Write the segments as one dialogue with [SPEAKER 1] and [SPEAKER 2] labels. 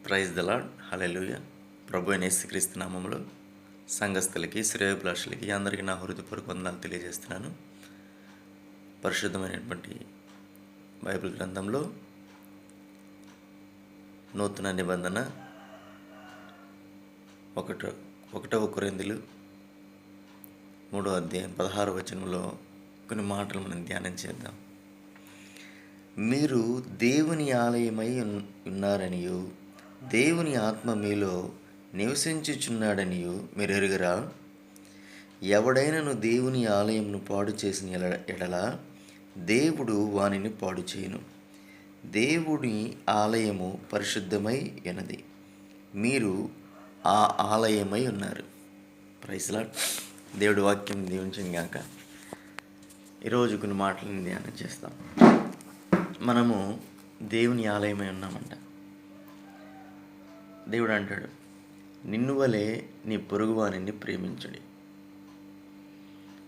[SPEAKER 1] Praise the Lord. Hallelujah. ప్రభు అయిన యేసుక్రీస్తు నామములో సంఘస్థులకి, శ్రేయోభిలాషులకి అందరికీ నా హృదయపూర్వక వందనాలు తెలియజేస్తున్నాను. పరిశుద్ధమైనటువంటి బైబిల్ గ్రంథంలో నూతన నిబంధన ఒకటవ కొరింథీయులు 3వ అధ్యాయం 16వ వచనంలో కొన్ని మాటలు మనం ధ్యానం చేద్దాం. మీరు దేవుని ఆలయమై ఉన్నారనియు దేవుని ఆత్మ మీలో నివసించుచున్నాడనియు మీరు ఎరుగరా? ఎవడైనను దేవుని ఆలయమును పాడు చేసిన ఎడల దేవుడు వానిని పాడు చేయును. దేవుని ఆలయము పరిశుద్ధమై ఉన్నది, మీరు ఆ ఆలయమై ఉన్నారు. Praise lord. దేవుడి వాక్యం దీవించను గాక. ఈరోజు కొన్ని మాటలను ధ్యానం చేస్తాం. మనము దేవుని ఆలయమై ఉన్నామంట. దేవుడు అంటాడు, నిన్ను వలె నీ పొరుగువానిని ప్రేమించుడి.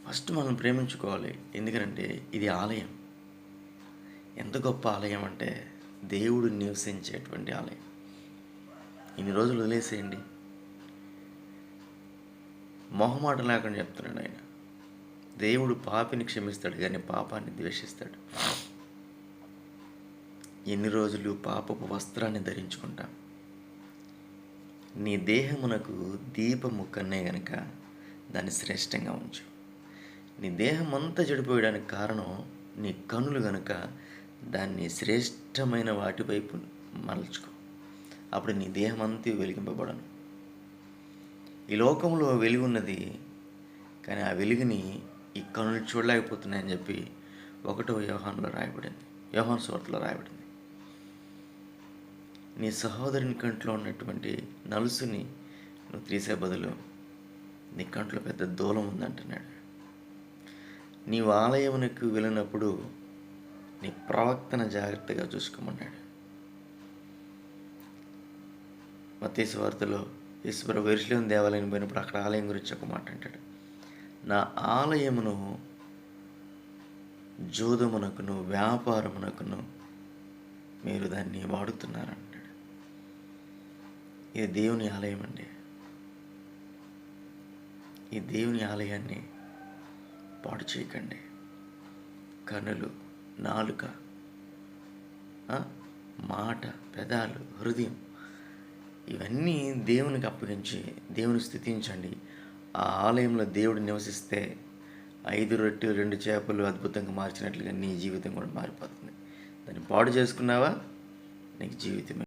[SPEAKER 1] ఫస్ట్ మనం ప్రేమించుకోవాలి. ఎందుకంటే ఇది ఆలయం. ఎంత గొప్ప ఆలయం అంటే దేవుడు నివసించేటువంటి ఆలయం. ఇన్ని రోజులు వదిలేసేయండి. మొహమాట లేకుండా చెప్తున్నాడు ఆయన. దేవుడు పాపిని క్షమిస్తాడు కానీ పాపాన్ని ద్వేషిస్తాడు. ఎన్ని రోజులు పాపపు వస్త్రాన్ని ధరించుకుంటాం. నీ దేహమునకు దీపము కన్నే గనుక దాన్ని శ్రేష్టంగా ఉంచు. నీ దేహం అంతా చెడిపోయడానికి కారణం నీ కనులు గనుక దాన్ని శ్రేష్టమైన వాటి వైపు మరల్చుకో. అప్పుడు నీ దేహం అంతా వెలిగింపబడను. ఈ లోకంలో వెలుగు ఉన్నది, కానీ ఆ వెలుగుని ఈ కనులు చూడలేకపోతున్నాయని చెప్పి 1వ యోహానులో రాయబడింది, యోహాను సువార్తలో రాయబడింది. నీ సహోదరుని కంట్లో ఉన్నటువంటి నలుసుని నువ్వు తీసే బదులు నీ కంట్లో పెద్ద దూలం ఉందంటున్నాడు. నీవు ఆలయమునకు వెళ్ళినప్పుడు నీ ప్రవక్తన జాగ్రత్తగా చూసుకోమన్నాడు. మత్తయి సువార్తలో యేసుప్రభు యెరూషలేము దేవాలయం పోయినప్పుడు అక్కడ ఆలయం గురించి ఒక మాట అంటాడు, నా ఆలయమును జోదమునకును వ్యాపారమునకును మీరు దాన్ని వాడుతున్నారంటాడు. ఇది దేవుని ఆలయం అండి. ఈ దేవుని ఆలయాన్ని పాడు చేయకండి. కనులు, నాలుక, మాట, పెదాలు, హృదయం ఇవన్నీ దేవునికి అప్పగించి దేవుని స్తుతించండి. ఆ ఆలయంలో దేవుడు నివసిస్తే 5 రొట్టెలు 2 చేపలు అద్భుతంగా మార్చినట్లుగా నీ జీవితం కూడా మారిపోతుంది. దాన్ని పాడు చేసుకున్నావా, నీకు జీవితం